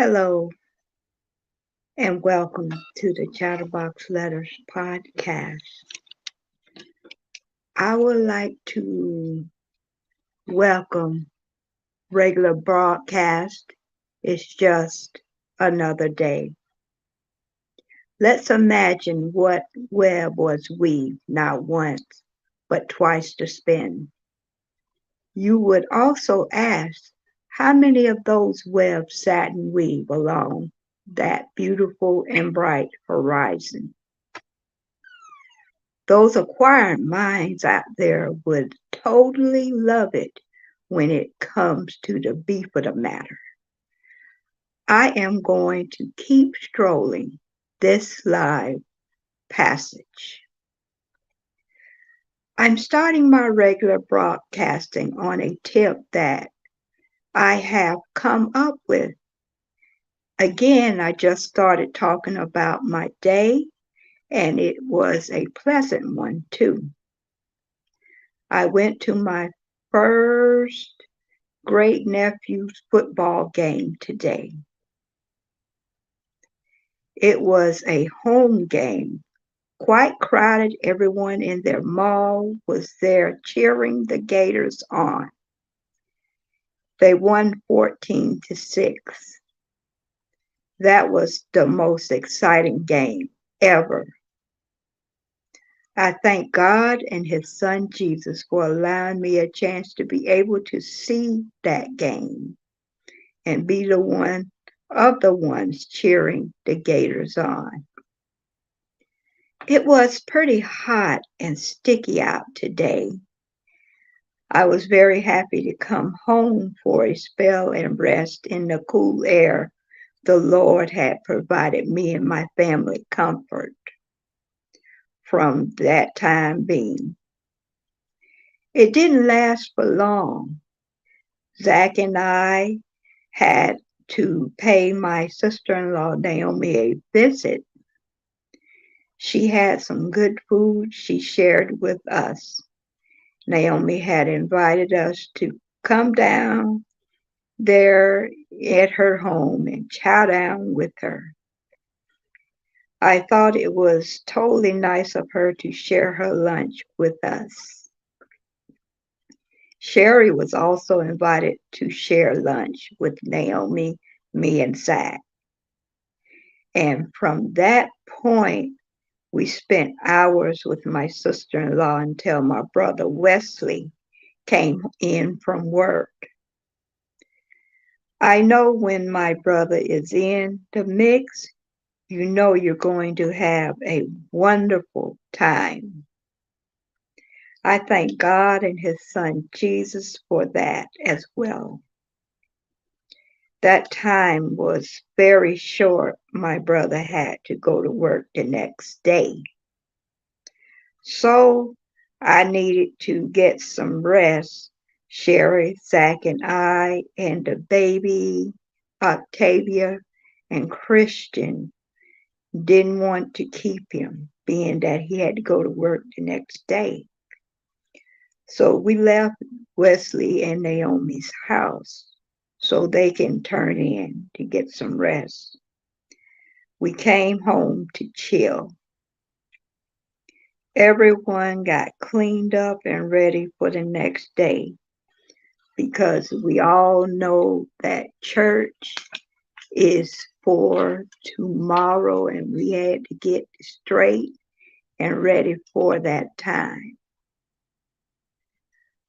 Hello and welcome to the Chatterbox Letters podcast. I would like to welcome regular broadcast. It's just another day. Let's imagine what web was weaved not once, but twice to spin. You would also ask, how many of those webs sat and weave along that beautiful and bright horizon? Those acquired minds out there would totally love it when it comes to the beef of the matter. I am going to keep strolling this live passage. I'm starting my regular broadcasting on a tip that I have come up with. Again, I just started talking about my day, and it was a pleasant one too. I went to my first great nephew's football game today. It was a home game, quite crowded. Everyone in their mall was there cheering the Gators on. They won 14-6. That was the most exciting game ever. I thank God and His Son Jesus for allowing me a chance to be able to see that game and be the one of the ones cheering the Gators on. It was pretty hot and sticky out today. I was very happy to come home for a spell and rest in the cool air the Lord had provided me and my family comfort from that time being. It didn't last for long. Zach and I had to pay my sister-in-law Naomi a visit. She had some good food she shared with us. Naomi had invited us to come down there at her home and chow down with her. I thought it was totally nice of her to share her lunch with us. Sherry was also invited to share lunch with Naomi, me, and Zach. And from that point, we spent hours with my sister-in-law until my brother Wesley came in from work. I know when my brother is in the mix, you know you're going to have a wonderful time. I thank God and His Son Jesus for that as well. That time was very short. My brother had to go to work the next day. So I needed to get some rest. Sherry, Zach, and I, and the baby, Octavia, and Christian didn't want to keep him, being that he had to go to work the next day. So we left Wesley and Naomi's house so they can turn in to get some rest. We came home to chill. Everyone got cleaned up and ready for the next day because we all know that church is for tomorrow and we had to get straight and ready for that time.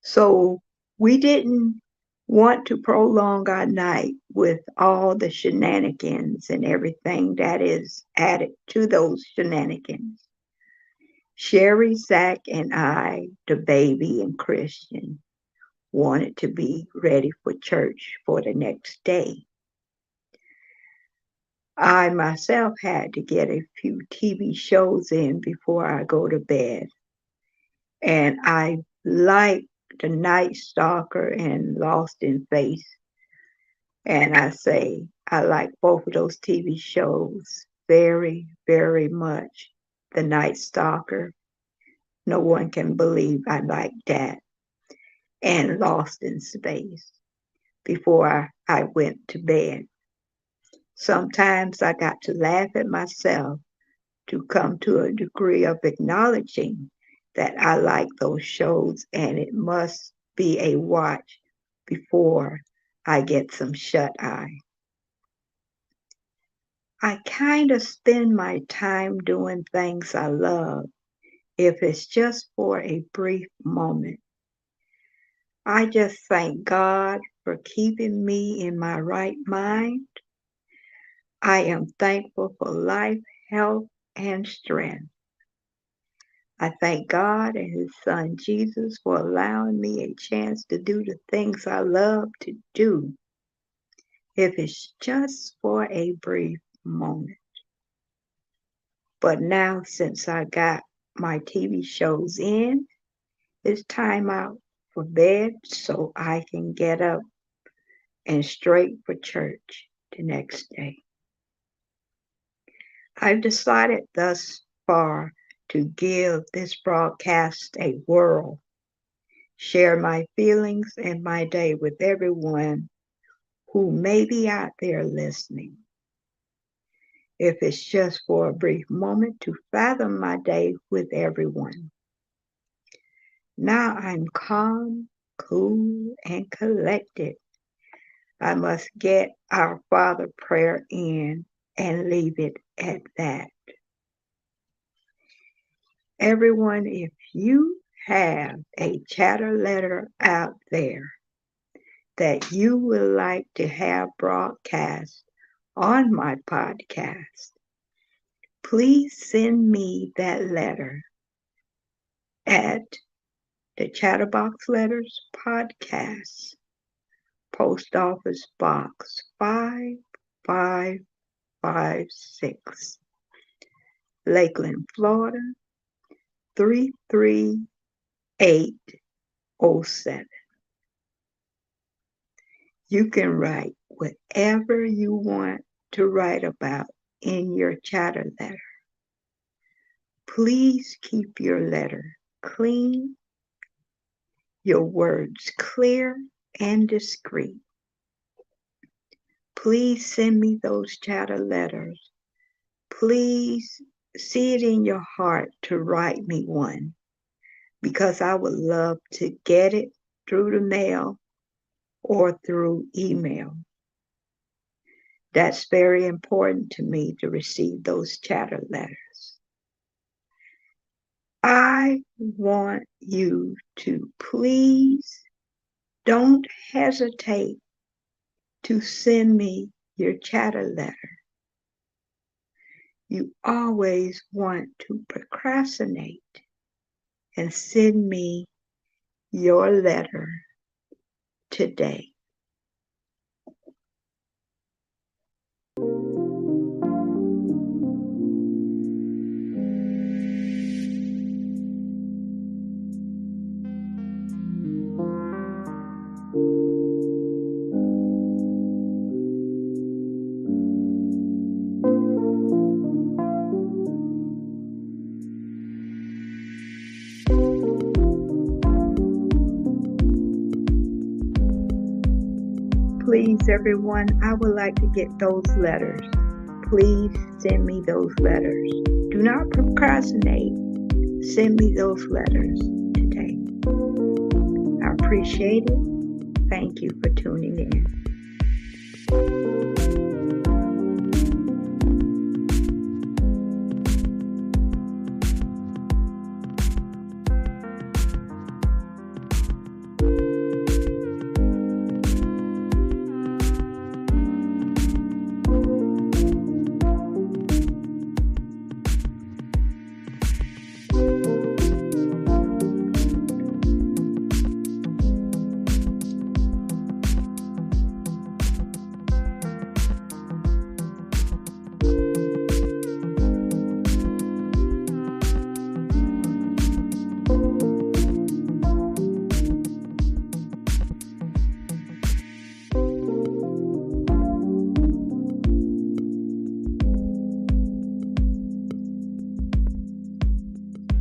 So we didn't want to prolong our night with all the shenanigans and everything that is added to those shenanigans. Sherry, Zach, and I, the baby, and Christian wanted to be ready for church for the next day. I myself had to get a few TV shows in before I go to bed. And I like The Night Stalker and Lost in Faith. And I say I like both of those TV shows very, very much. The Night Stalker, no one can believe I like that. And Lost in Space before I went to bed. Sometimes I got to laugh at myself to come to a degree of acknowledging that I like those shows and it must be a watch before I get some shut eye. I kind of spend my time doing things I love if it's just for a brief moment. I just thank God for keeping me in my right mind. I am thankful for life, health, and strength. I thank God and His Son Jesus for allowing me a chance to do the things I love to do, if it's just for a brief moment. But now, since I got my TV shows in, it's time out for bed so I can get up and straight for church the next day. I've decided thus far to give this broadcast a whirl, share my feelings and my day with everyone who may be out there listening. If it's just for a brief moment to fathom my day with everyone. Now I'm calm, cool, and collected. I must get our Father prayer in and leave it at that. Everyone, if you have a chatter letter out there that you would like to have broadcast on my podcast, please send me that letter at the Chatterbox Letters Podcast, Post Office Box 5556, Lakeland, Florida 33807. You can write whatever you want to write about in your chatter letter. Please keep your letter clean, your words clear and discreet. Please send me those chatter letters. Please see it in your heart to write me one, because I would love to get it through the mail or through email. That's very important to me, to receive those chatter letters. I want you to please don't hesitate to send me your chatter letter. You always want to procrastinate and send me your letter today. Please, everyone, I would like to get those letters. Please send me those letters. Do not procrastinate. Send me those letters today. I appreciate it. Thank you for tuning in.